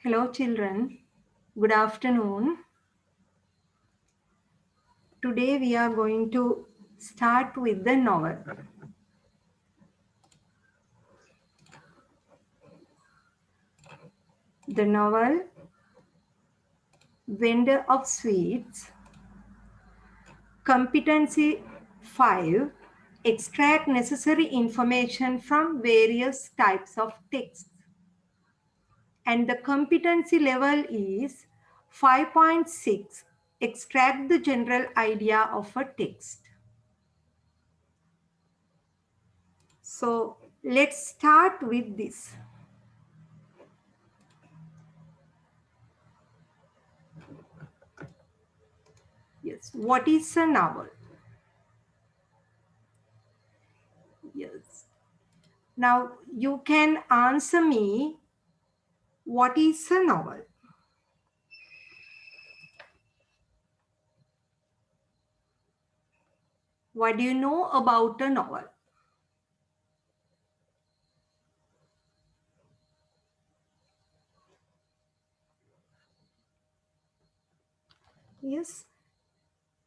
Hello children, good afternoon. Today we are going to start with the novel. The novel Vendor of Sweets, Competency 5, extract necessary information from various types of texts. And the competency level is 5.6, extract the general idea of a text. So let's start with this. Yes, what is a novel? Yes. Now you can answer me, what is a novel? What do you know about a novel? Yes.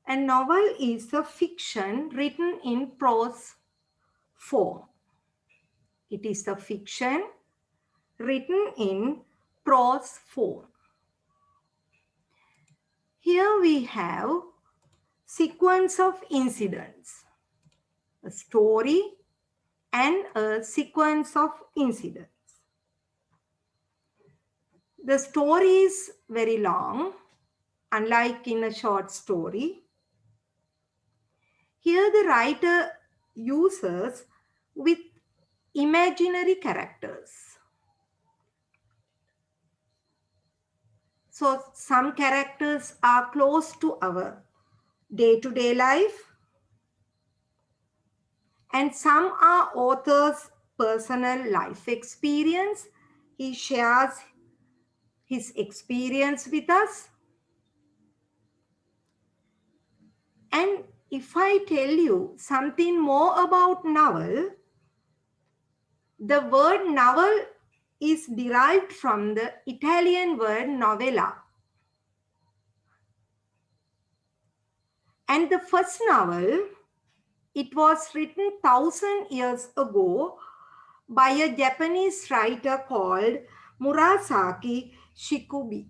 A novel is a fiction written in prose form. It is a fiction written in prose form. Here we have sequence of incidents, a story and a sequence of incidents. The story is very long, unlike in a short story. Here the writer uses with imaginary characters. So some characters are close to our day-to-day life, and some are author's personal life experience. He shares his experience with us. And if I tell you something more about novel, the word novel is derived from the Italian word novella. And the first novel, it was written 1,000 years ago by a Japanese writer called Murasaki Shikubi.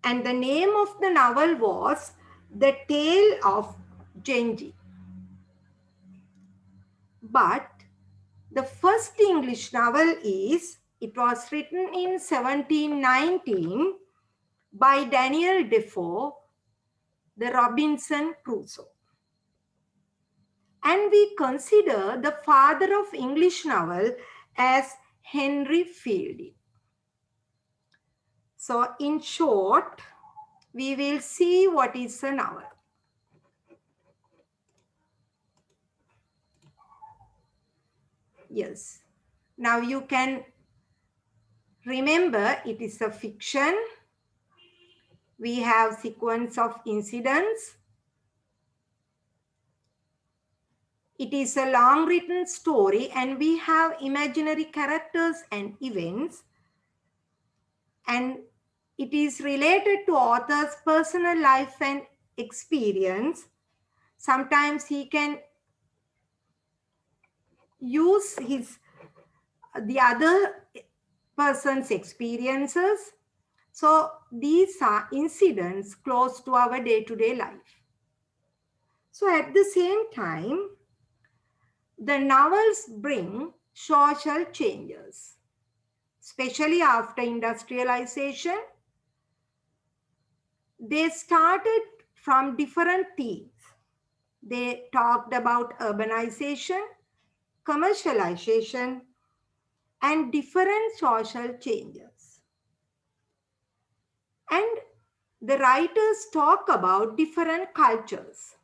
And the name of the novel was The Tale of Genji. But the first English novel it was written in 1719 by Daniel Defoe, The Robinson Crusoe. And we consider the father of English novel as Henry Fielding. So in short, we will see what is a novel. Yes. Now you can remember it is a fiction. We have sequence of incidents. It is a long written story and we have imaginary characters and events. And it is related to author's personal life and experience. Sometimes he can use the other person's experiences. So these are incidents close to our day-to-day life. So at the same time, the novels bring social changes, especially after industrialization. They started from different themes. They talked about urbanization, commercialization, and different social changes. And the writers talk about different cultures,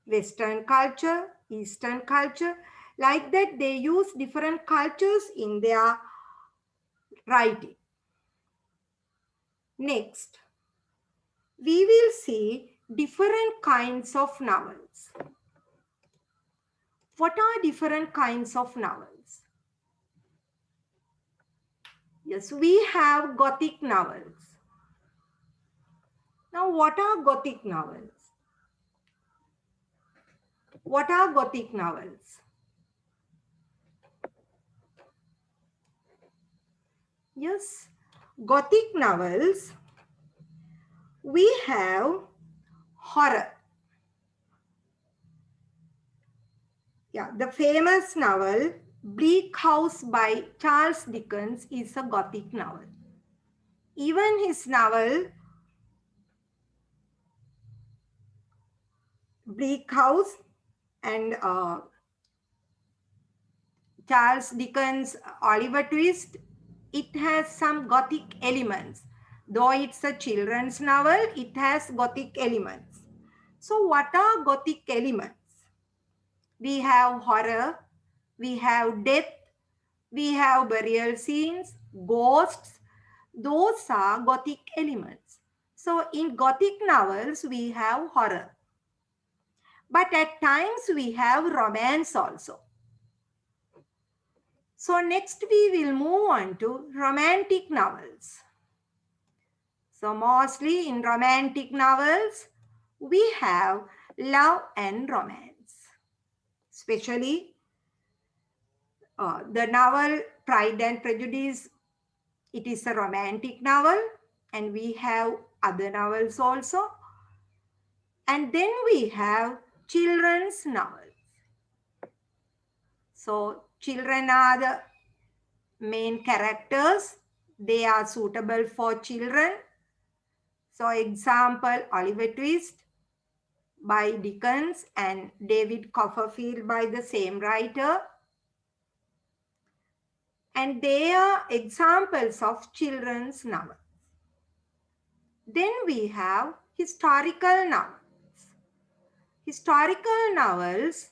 Western culture, Eastern culture, like that they use different cultures in their writing. Next, we will see different kinds of novels. What are different kinds of novels? Yes, we have Gothic novels. Now, what are Gothic novels? What are Gothic novels? Yes, Gothic novels, we have horror. Yeah, the famous novel Bleak House by Charles Dickens is a Gothic novel. Even his novel Bleak House and Charles Dickens' Oliver Twist, it has some Gothic elements. Though it's a children's novel, it has Gothic elements. So, what are Gothic elements? We have horror, we have death, we have burial scenes, ghosts. Those are Gothic elements. So, in Gothic novels, we have horror. But at times, we have romance also. So next we will move on to romantic novels. So mostly in romantic novels, we have love and romance. Especially the novel Pride and Prejudice, it is a romantic novel, and we have other novels also. And then we have children's novels. So children are the main characters. They are suitable for children. So example, Oliver Twist by Dickens and David Copperfield by the same writer. And they are examples of children's novels. Then we have historical novels. Historical novels,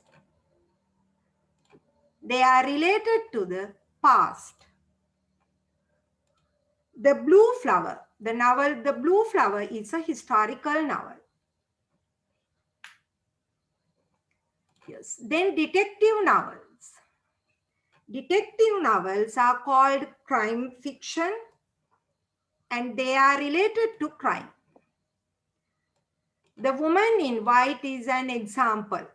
they are related to the past. The Blue Flower, the novel The Blue Flower is a historical novel. Yes. Then detective novels. Detective novels are called crime fiction and they are related to crime. The Woman in White is an example.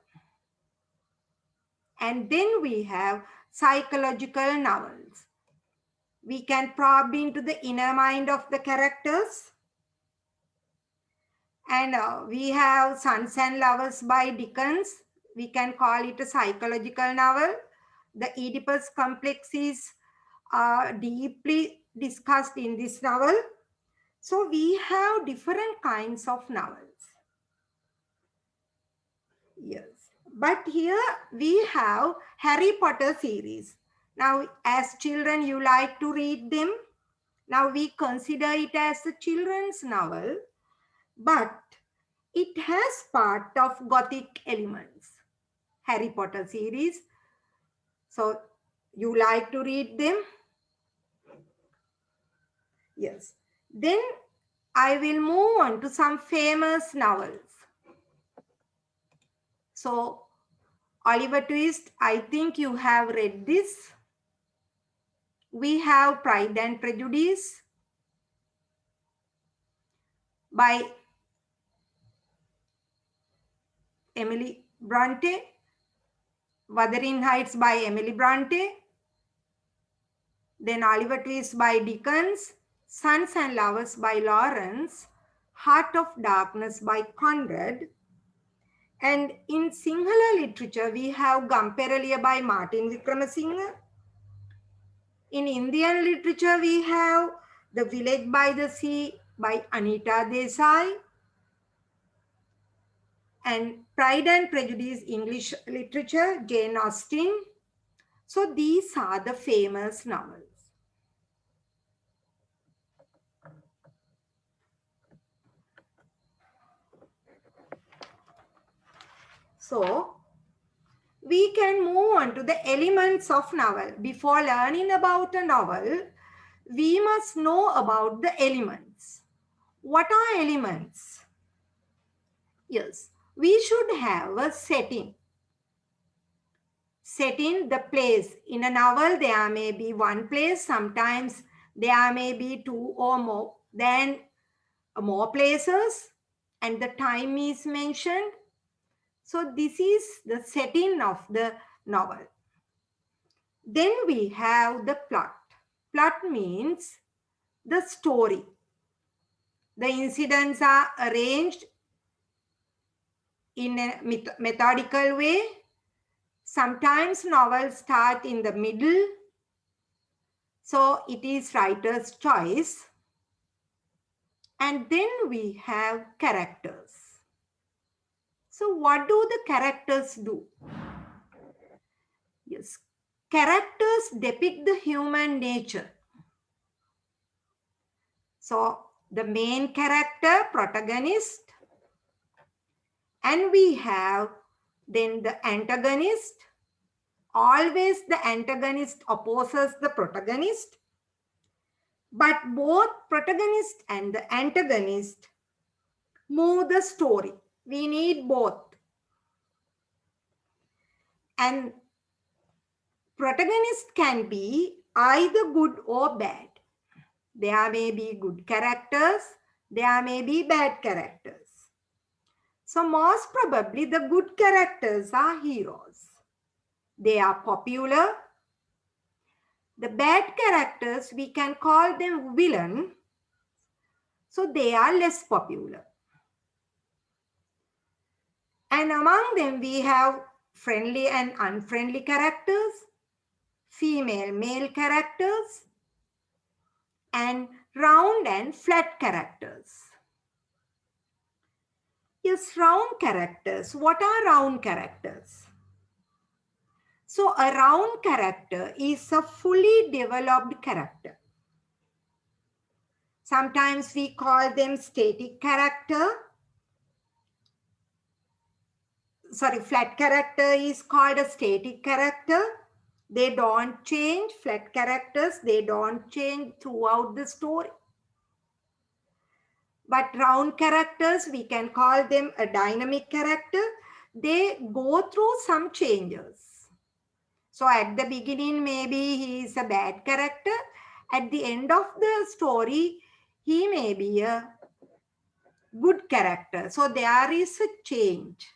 And then we have psychological novels. We can probe into the inner mind of the characters. And we have Sons and Lovers by Dickens. We can call it a psychological novel. The Oedipus complex is deeply discussed in this novel. So we have different kinds of novels. Yes. But here we have Harry Potter series. Now, as children, you like to read them. Now we consider it as a children's novel, but it has part of Gothic elements. Harry Potter series. So you like to read them? Yes. Then I will move on to some famous novels. So Oliver Twist, I think you have read this. We have Pride and Prejudice by Emily Bronte, Wuthering Heights by Emily Bronte, then Oliver Twist by Dickens, Sons and Lovers by Lawrence, Heart of Darkness by Conrad, and in Sinhala literature we have Gamperaliya by Martin Wickramasinghe. In Indian literature we have The Village by the Sea by Anita Desai, and Pride and Prejudice English literature, Jane Austen. So these are the famous novels. So we can move on to the elements of novel. Before learning about a novel, we must know about the elements. What are elements? Yes, we should have a setting. Setting, the place. In a novel, there may be one place. Sometimes There may be two or more, then more places, and the time is mentioned. So this is the setting of the novel. Then we have the plot. Plot means the story. The incidents are arranged in a methodical way. Sometimes novels start in the middle, so it is writer's choice. And then we have characters. So what do the characters do? Yes, characters depict the human nature. So the main character, protagonist, and we have then the antagonist. Always the antagonist opposes the protagonist, but both protagonist and the antagonist move the story. We need both. And protagonist can be either good or bad. There may be good characters, there may be bad characters. So most probably the good characters are heroes. They are popular. The bad characters, we can call them villain. So they are less popular. And among them we have friendly and unfriendly characters, female male characters, and round and flat characters. Yes, round characters. What are round characters? So a round character is a fully developed character. Sometimes we call them static character. Sorry, flat character is called a static character. They don't change. Flat characters, they don't change throughout the story. But round characters, we can call them a dynamic character. They go through some changes. So at the beginning, maybe he is a bad character. At the end of the story, he may be a good character. So there is a change.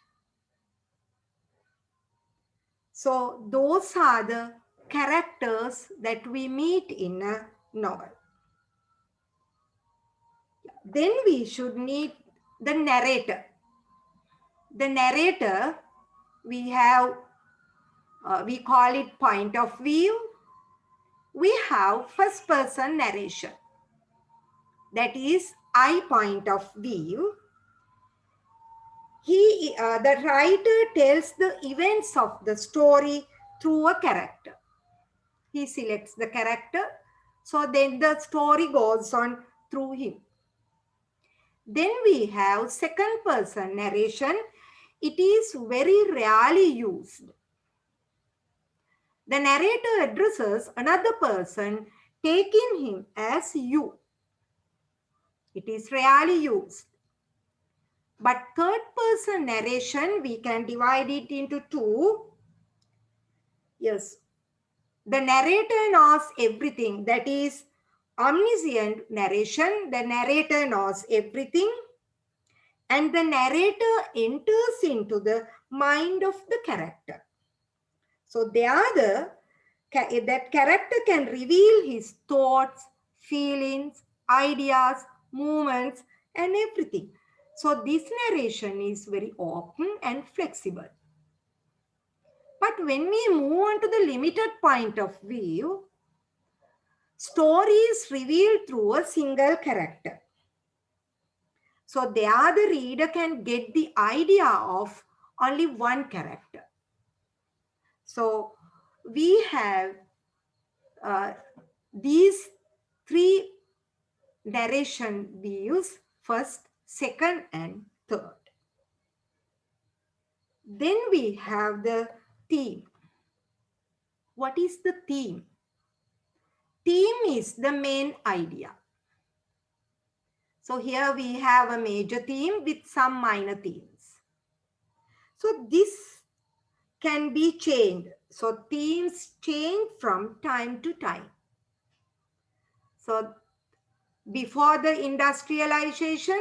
So those are the characters that we meet in a novel. Then we should meet the narrator. The narrator, we have, we call it point of view. We have first person narration. That is I point of view. The writer tells the events of the story through a character. He selects the character, so then the story goes on through him. Then we have second person narration. It is very rarely used. The narrator addresses another person, taking him as you. It is rarely used. But third person narration, we can divide it into two. Yes, the narrator knows everything. That is omniscient narration. The narrator knows everything. And the narrator enters into the mind of the character. So that character can reveal his thoughts, feelings, ideas, movements, and everything. So this narration is very open and flexible. But when we move on to the limited point of view, story is revealed through a single character. So there the reader can get the idea of only one character. So we have these three narration views, first, second, and third. Then we have the theme. What is the theme? Theme is the main idea. So here we have a major theme with some minor themes. So this can be changed. So themes change from time to time. So before the industrialization,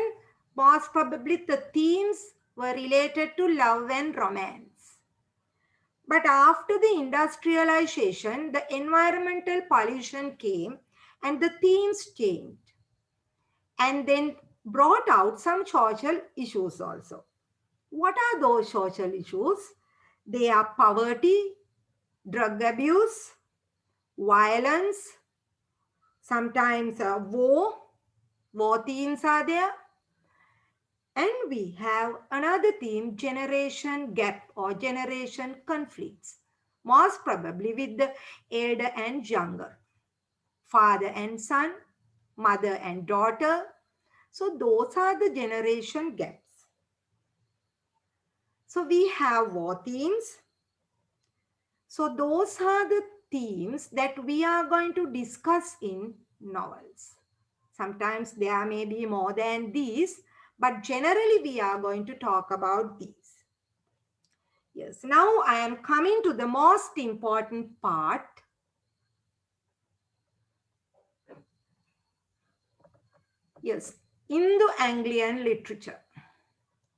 most probably the themes were related to love and romance. But after the industrialization, the environmental pollution came and the themes changed and then brought out some social issues also. What are those social issues? They are poverty, drug abuse, violence, sometimes war themes are there. And we have another theme, generation gap or generation conflicts, most probably with the elder and younger, father and son, mother and daughter. So those are the generation gaps. So we have war themes. So those are the themes that we are going to discuss in novels. Sometimes there may be more than these, but generally we are going to talk about these. Yes, now I am coming to the most important part. Yes, Indo-Anglian literature.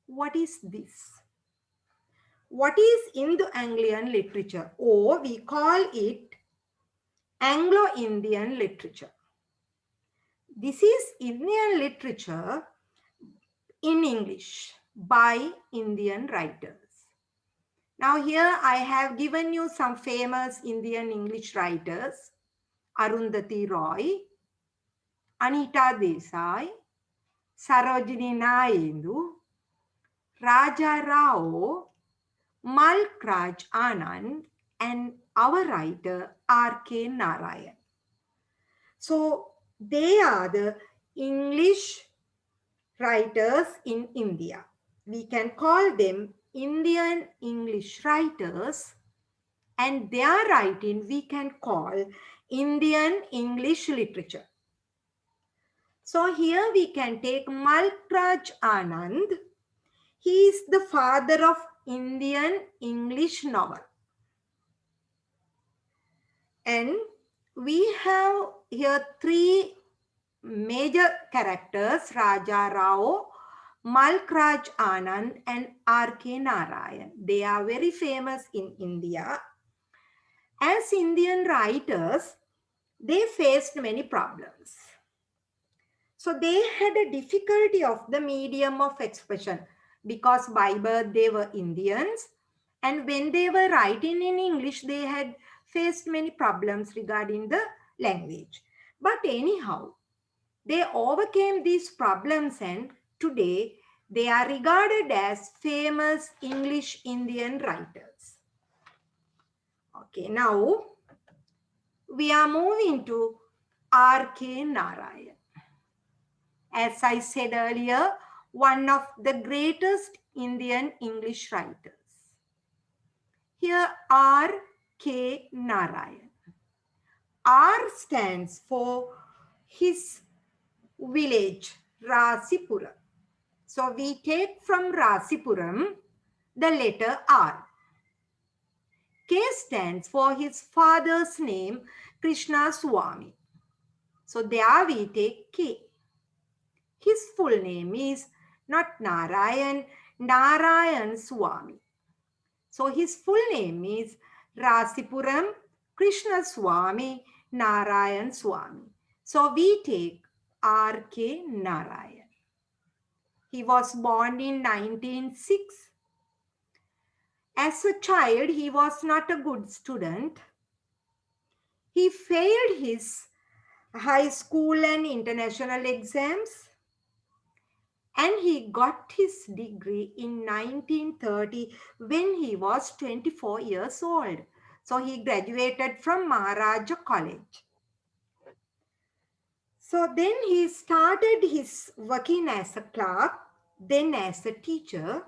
What is this? What is Indo-Anglian literature? Or we call it Anglo-Indian literature. This is Indian literature in English by Indian writers. Now here I have given you some famous Indian English writers. Arundhati Roy, Anita Desai, Sarojini Naidu, Raja Rao, Malkraj Anand, and our writer R.K. Narayan. So they are the English writers in India. We can call them Indian English writers, and their writing we can call Indian English literature. So here we can take Malkraj Anand. He is the father of Indian English novel. And we have here three major characters, Raja Rao, Malkraj Anand and R.K. Narayan. They are very famous in India. As Indian writers, they faced many problems. So they had a difficulty of the medium of expression because by birth they were Indians, and when they were writing in English, they had faced many problems regarding the language. But anyhow, they overcame these problems and today they are regarded as famous English Indian writers. Okay, now we are moving to R.K. Narayan. As I said earlier, one of the greatest Indian English writers. Here R.K. Narayan. R stands for his village, Rasipuram. So we take from Rasipuram the letter R. K stands for his father's name, Krishna Swami. So there we take K. His full name is not Narayan, Narayan Swami. So his full name is Rasipuram Krishna Swami Narayan Swami. So we take R.K. Narayan. He was born in 1906. As a child, he was not a good student. He failed his high school and international exams, and he got his degree in 1930 when he was 24 years old. So he graduated from Maharaja College. So then he started his working as a clerk, then as a teacher,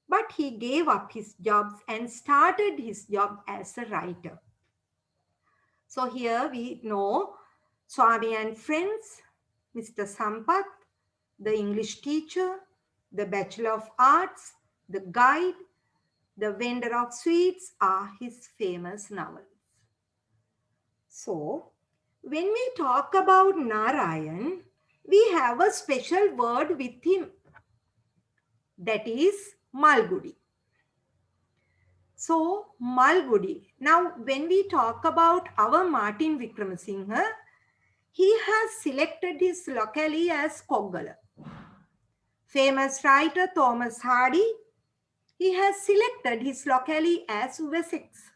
but he gave up his jobs and started his job as a writer. So here we know Swami and friends, Mr. Sampath, the English teacher, the Bachelor of Arts, the guide, the vendor of sweets are his famous novels. So When we talk about Narayan, we have a special word with him, that is Malgudi. So, Malgudi. Now, when we talk about our Martin Vikramasinghe, he has selected his locality as Koggala. Famous writer Thomas Hardy, he has selected his locality as Wessex.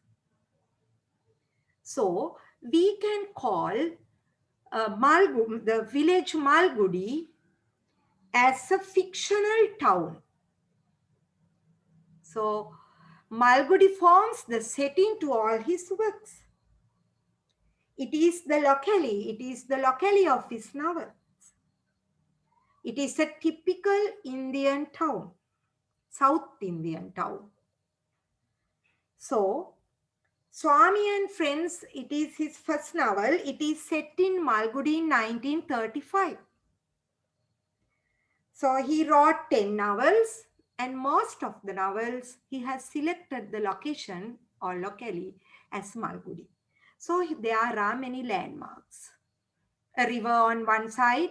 So, we can call the village Malgudi as a fictional town. So, Malgudi forms the setting to all his works. It is the locality of his novel. It is a typical Indian town, South Indian town. So, Swami and Friends, it is his first novel. It is set in Malgudi in 1935. So, he wrote 10 novels, and most of the novels he has selected the location or locality as Malgudi. So, there are many landmarks. A river on one side,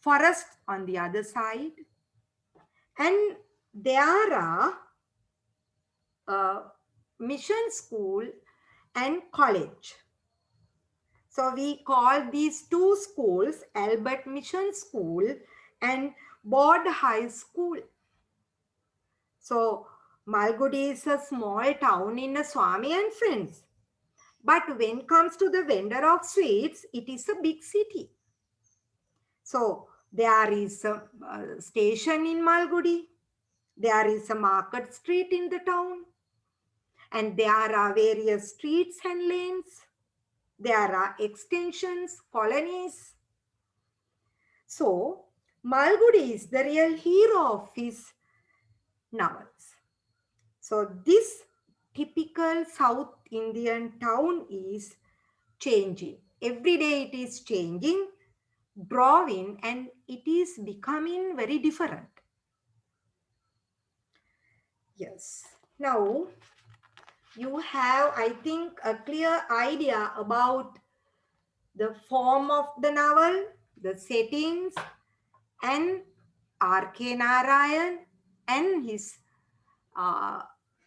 forest on the other side, and there are mission school and college. So we call these two schools Albert Mission School and Board High School. So Malgudi is a small town in a Swami and Friends. But when it comes to the vendor of sweets, it is a big city. So there is a station in Malgudi. There is a market street in the town. And there are various streets and lanes. There are extensions, colonies. So, Malgudi is the real hero of his novels. So, this typical South Indian town is changing. Every day it is changing, growing, and it is becoming very different. Yes. Now, you have, I think, a clear idea about the form of the novel, the settings, and R.K. Narayan and his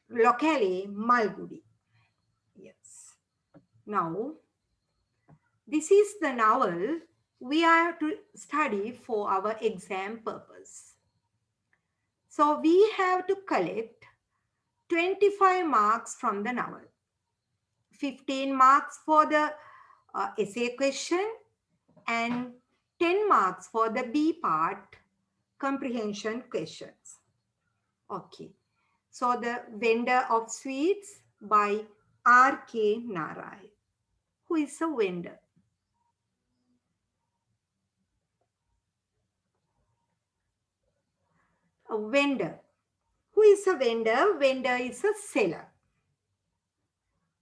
locality, Malgudi. Yes. Now, this is the novel we are to study for our exam purpose. So, we have to collect 25 marks from the novel. 15 marks for the essay question and 10 marks for the B part comprehension questions. Okay. So the vendor of sweets by R.K. Narayan. Who is a vendor? A vendor. Who is a vendor? Vendor is a seller.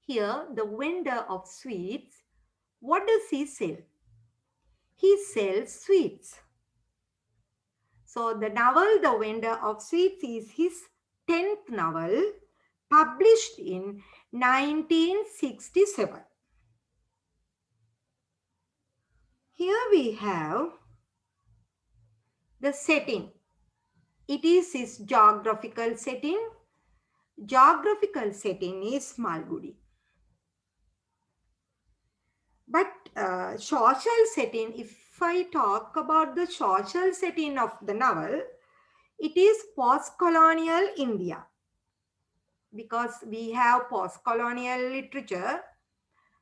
Here, the vendor of sweets, what does he sell? He sells sweets. So the novel, The Vendor of Sweets, is his 10th novel, published in 1967. Here we have the setting. It is his geographical setting. Geographical setting is Malgudi. But social setting, if I talk about the social setting of the novel, it is post-colonial India. Because we have post-colonial literature.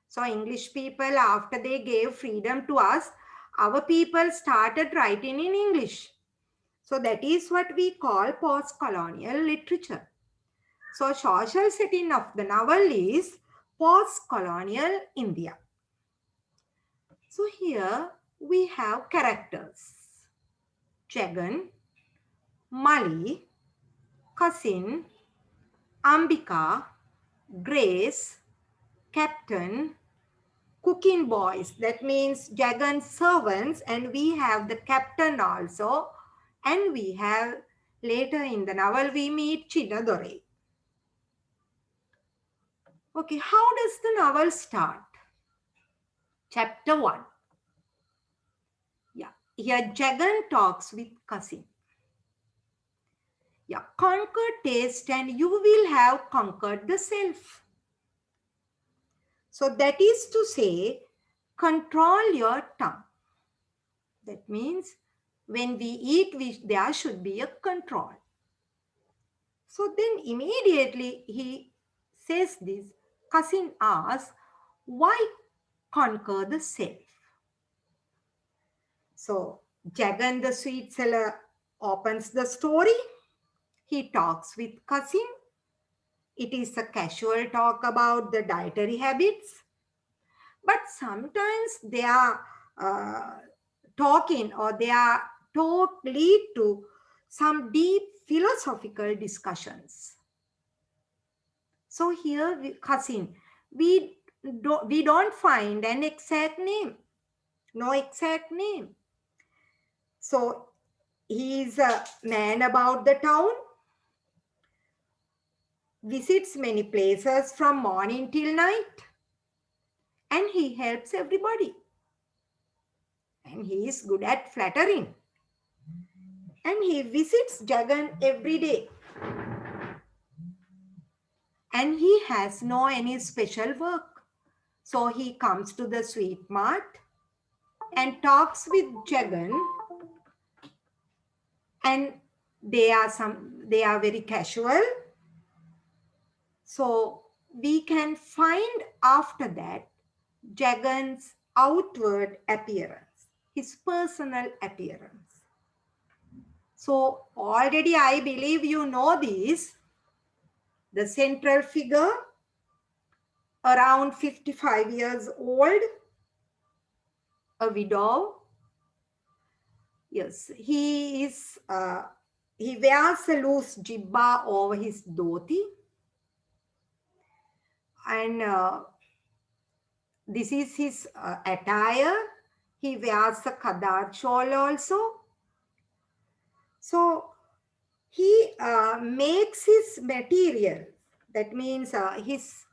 So English people, after they gave freedom to us, our people started writing in English. So that is what we call post-colonial literature. So social setting of the novel is post-colonial India. So here we have characters. Jagan, Mali, Cousin, Ambika, Grace, Captain, cooking boys. That means Jagan's servants, and we have the captain also. And we have, later in the novel, we meet Chinnadore. Okay, how does the novel start? Chapter 1. Yeah. Here Jagan talks with cousin. Yeah. Conquer taste and you will have conquered the self. So that is to say, control your tongue. That means when we eat, there should be a control. So then immediately he says this. Cousin asks, why conquer the self? So Jagan the sweet seller opens the story. He talks with cousin. It is a casual talk about the dietary habits. But sometimes they are uh, talking or their talk lead to some deep philosophical discussions. So here, cousin, we don't find an exact name, no exact name. So he is a man about the town, visits many places from morning till night, and he helps everybody. And he is good at flattering. And he visits Jagan every day. And he has no any special work. So he comes to the sweet mart and talks with Jagan, and they are very casual. So we can find after that Jagan's outward appearance, his personal appearance. So already I believe you know this. The central figure, around 55 years old, a widow. Yes, he wears a loose jibba over his dhoti, and this is his attire. He wears a kadar shawl also. So he makes his material. That means his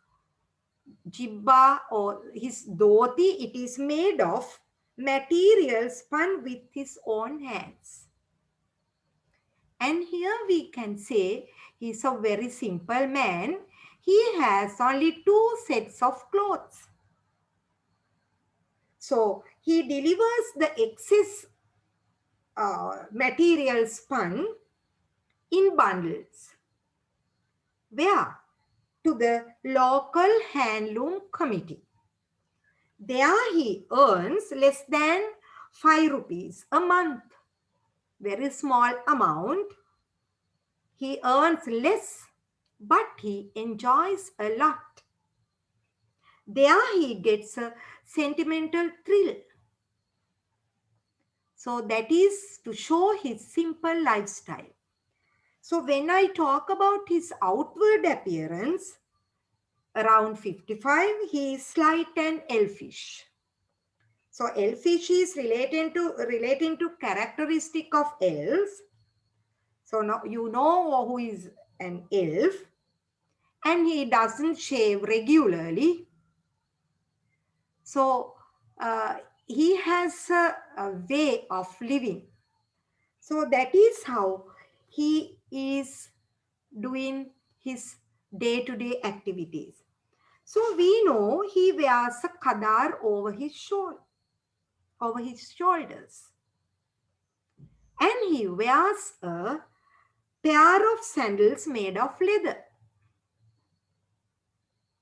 jibba or his dhoti, it is made of material spun with his own hands. And here we can say he's a very simple man. He has only 2 sets of clothes. So he delivers the excess material spun in bundles. Where? To the local handloom committee. There he earns less than 5 rupees a month. Very small amount. He earns less, but he enjoys a lot. There he gets a sentimental thrill. So that is to show his simple lifestyle. So when I talk about his outward appearance, around 55, he is slight and elfish. So elfish is relating to characteristic of elves. So now you know who is an elf, and he doesn't shave regularly. So he has a way of living. So that is how he is doing his day-to-day activities. So we know he wears a kadar over his shoulders. And he wears a pair of sandals made of leather.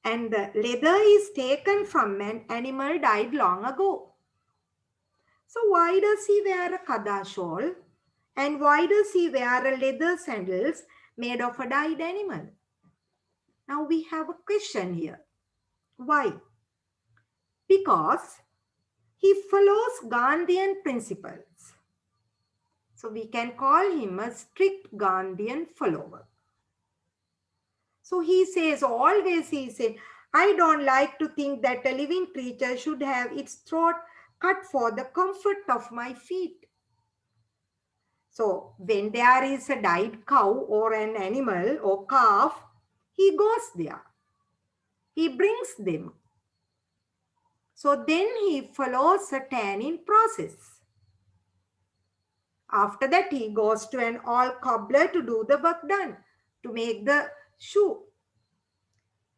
And the leather is taken from an animal died long ago. So why does he wear a kada shawl? And why does he wear a leather sandals made of a died animal? Now we have a question here. Why? Because he follows Gandhian principles. So we can call him a strict Gandhian follower. So he says, always he said, I don't like to think that a living creature should have its throat cut for the comfort of my feet. So when there is a died cow or an animal or calf, he goes there. He brings them. So then he follows a tanning process. After that, he goes to an old cobbler to do the work done, to make the shoe.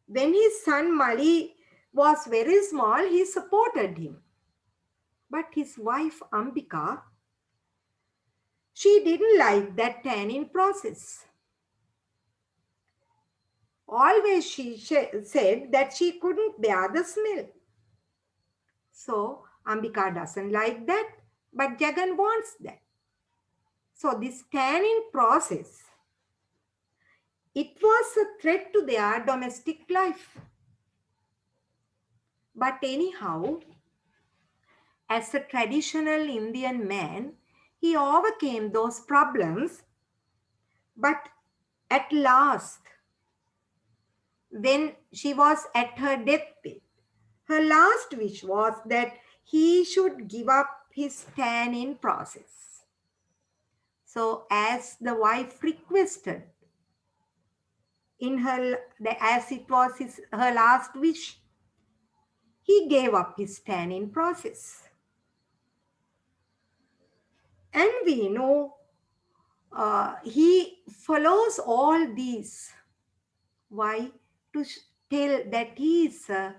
When his son Mali was very small, he supported him. But his wife Ambika, she didn't like that tanning process. Always she said that she couldn't bear the smell. So Ambika doesn't like that, but Jagan wants that. So this tanning process, it was a threat to their domestic life. But anyhow, as a traditional Indian man, he overcame those problems. But at last, when she was at her deathbed, her last wish was that he should give up his tanning process. So, as the wife requested, in her as it was her last wish, he gave up his tanning process. And we know he follows all these. Why? To tell that he is a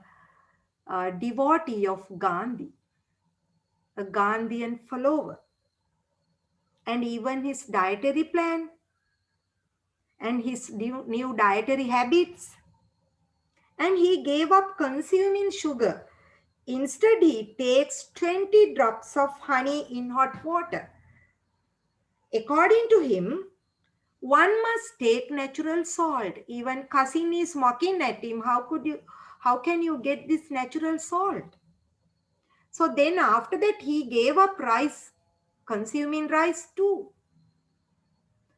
devotee of Gandhi, a Gandhian follower. And even his dietary plan and his new dietary habits. And he gave up consuming sugar. Instead, he takes 20 drops of honey in hot water. According to him, one must take natural salt. Even cousin is mocking at him. How can you get this natural salt? So then after that, he gave up rice, consuming rice too.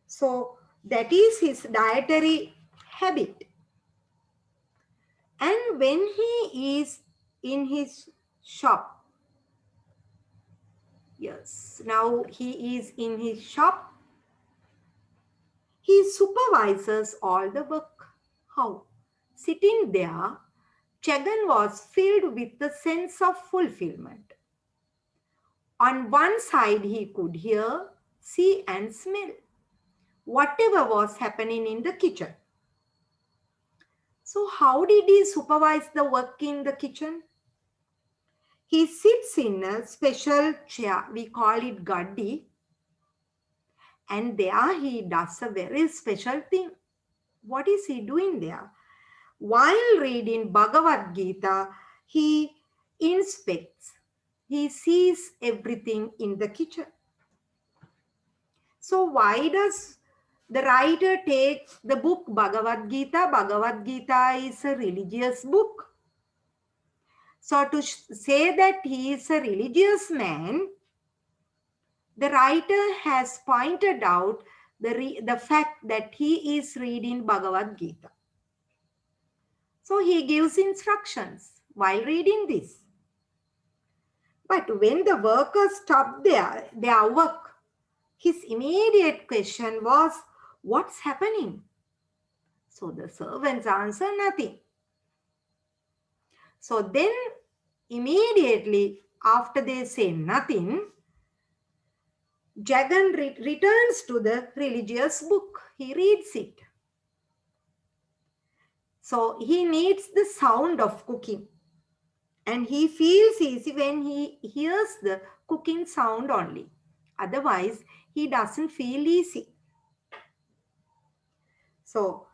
So that is his dietary habit. And when he is in his shop, yes, now he is in his shop, he supervises all the work. How? Sitting there, Chagan was filled with the sense of fulfillment. On one side, he could hear, see, and smell whatever was happening in the kitchen. So, how did he supervise the work in the kitchen? He sits in a special chair, we call it Garde, and there he does a very special thing. What is he doing there? While reading Bhagavad Gita, he inspects, he sees everything in the kitchen. So why does the writer take the book Bhagavad Gita? Bhagavad Gita is a religious book. So to say that he is a religious man, the writer has pointed out the fact that he is reading Bhagavad Gita. So he gives instructions while reading this. But when the workers stopped their work, his immediate question was, what's happening? So the servants answer nothing. So then immediately after they say nothing, Jagan returns to the religious book. He reads it. So he needs the sound of cooking. And he feels easy when he hears the cooking sound only. Otherwise, he doesn't feel easy. So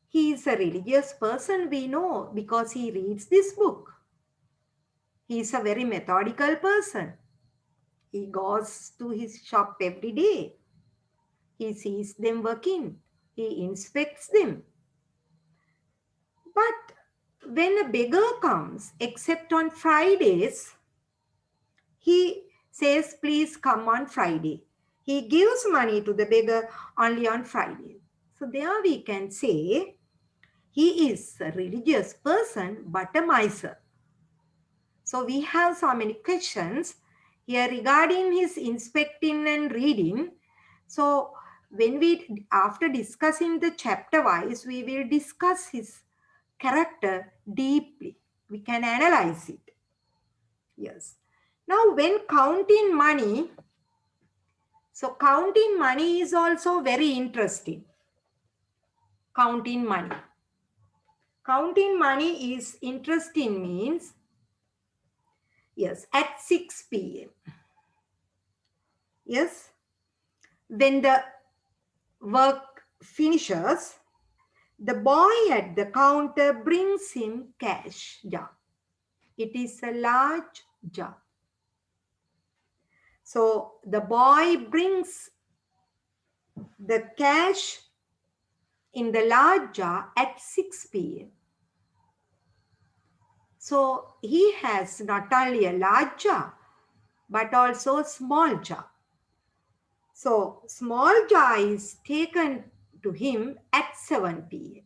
he is a religious person, we know, because he reads this book. He is a very methodical person. He goes to his shop every day. He sees them working. He inspects them. But when a beggar comes, except on Fridays, he says, please come on Friday. He gives money to the beggar only on Friday. So there we can say he is a religious person but a miser. So we have so many questions here regarding his inspecting and reading. So after discussing the chapter wise, we will discuss his character deeply. We can analyze it. Yes. Now when counting money, so counting money is also very interesting. Counting money. Counting money is interesting means, yes, at 6 p.m. Yes, when the work finishes, the boy at the counter brings him cash jar. It is a large jar. So the boy brings the cash in the large jar at 6 p.m. So he has not only a large jar, but also a small jar. So small jar is taken to him at 7 p.m.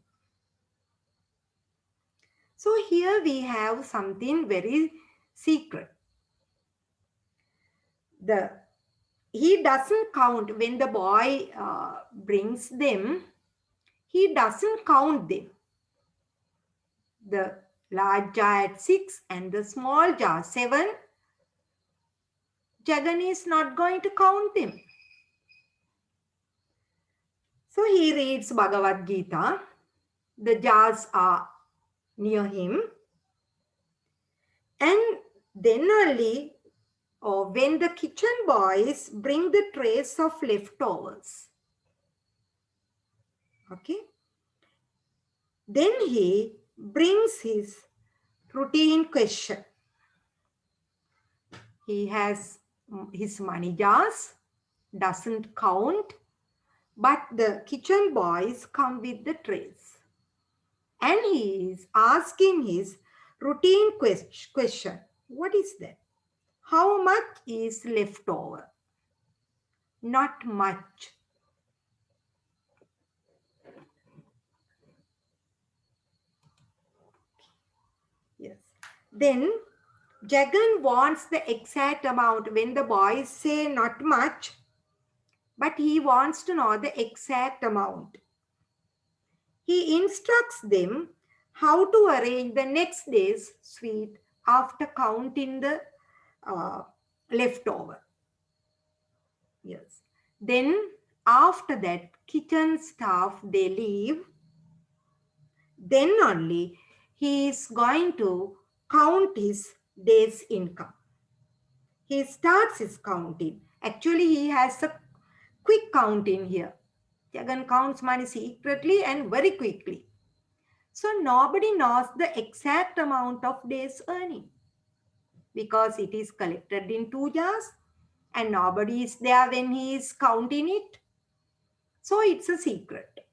So here we have something very secret. He doesn't count when the boy brings them. He doesn't count them. The large jar at 6 and the small jar 7. Jagan is not going to count them. So he reads Bhagavad Gita. The jars are near him. And then only, when the kitchen boys bring the trays of leftovers. Okay. Then he brings his routine question. He has his money jars, doesn't count, but the kitchen boys come with the trays. And he is asking his routine question. What is that? How much is left over? Not much. Yes. Then Jagan wants the exact amount when the boys say not much, but he wants to know the exact amount. He instructs them how to arrange the next day's sweet after counting the leftover. Yes. Then after that, kitchen staff, they leave. Then only he is going to count his day's income. He starts his counting. Actually, he has a quick count in here. Jagan counts money secretly and very quickly. So nobody knows the exact amount of day's earning because it is collected in 2 jars and nobody is there when he is counting it. So it's a secret.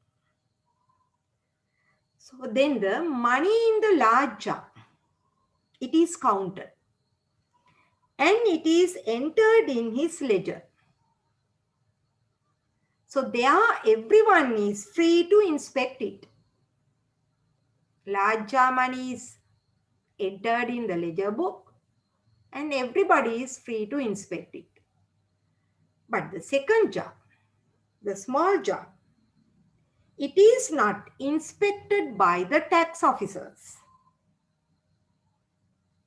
So then the money in the large jar, it is counted and it is entered in his ledger. So there everyone is free to inspect it. Large jar money is entered in the ledger book and everybody is free to inspect it. But the second jar, the small jar, it is not inspected by the tax officers.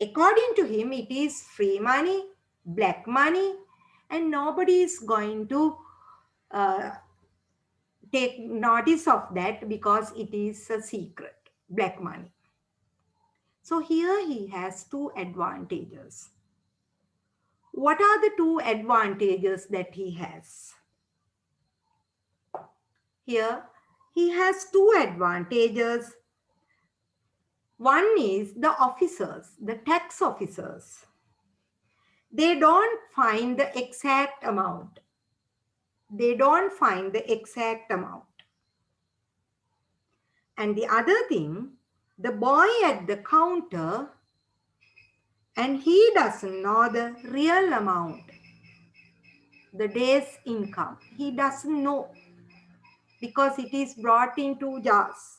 According to him, it is free money, black money, and nobody is going to take notice of that because it is a secret, black money. So here he has 2 advantages. What are the 2 advantages that he has? Here he has 2 advantages. One is the officers, the tax officers. They don't find the exact amount. They don't find the exact amount. And the other thing, the boy at the counter, and he doesn't know the real amount, the day's income. He doesn't know because it is brought in 2 jars.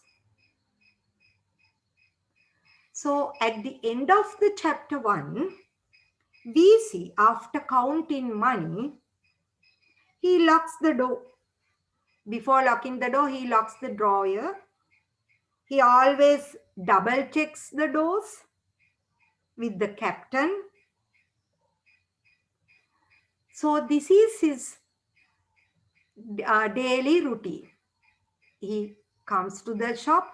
So at the end of the chapter 1, we see after counting money, he locks the door. Before locking the door, he locks the drawer. He always double checks the doors with the captain. So this is his daily routine. He comes to the shop.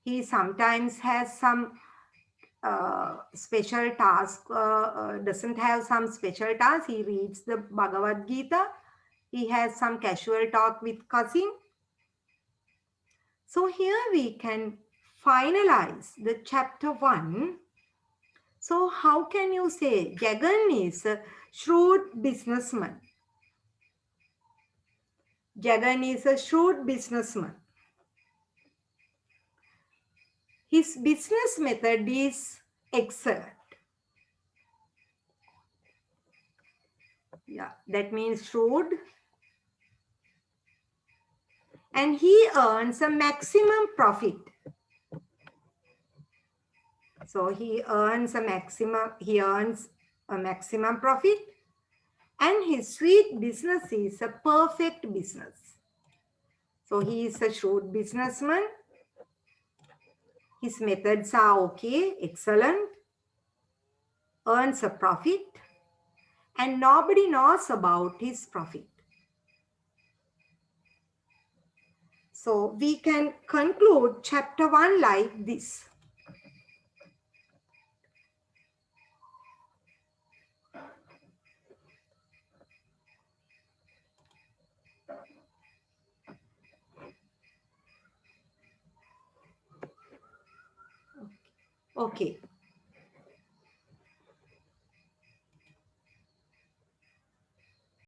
He sometimes has some special task, doesn't have some special task. He reads the Bhagavad Gita. He has some casual talk with cousin. So here we can finalize the chapter 1. So how can you say Jagan is a shrewd businessman? Jagan is a shrewd businessman. His business method is excellent. Yeah, that means shrewd. And he earns a maximum profit. So he earns a maximum profit, and his sweet business is a perfect business. So he is a shrewd businessman. His methods are okay, excellent, earns a profit, and nobody knows about his profit. So we can conclude chapter 1 like this. Okay.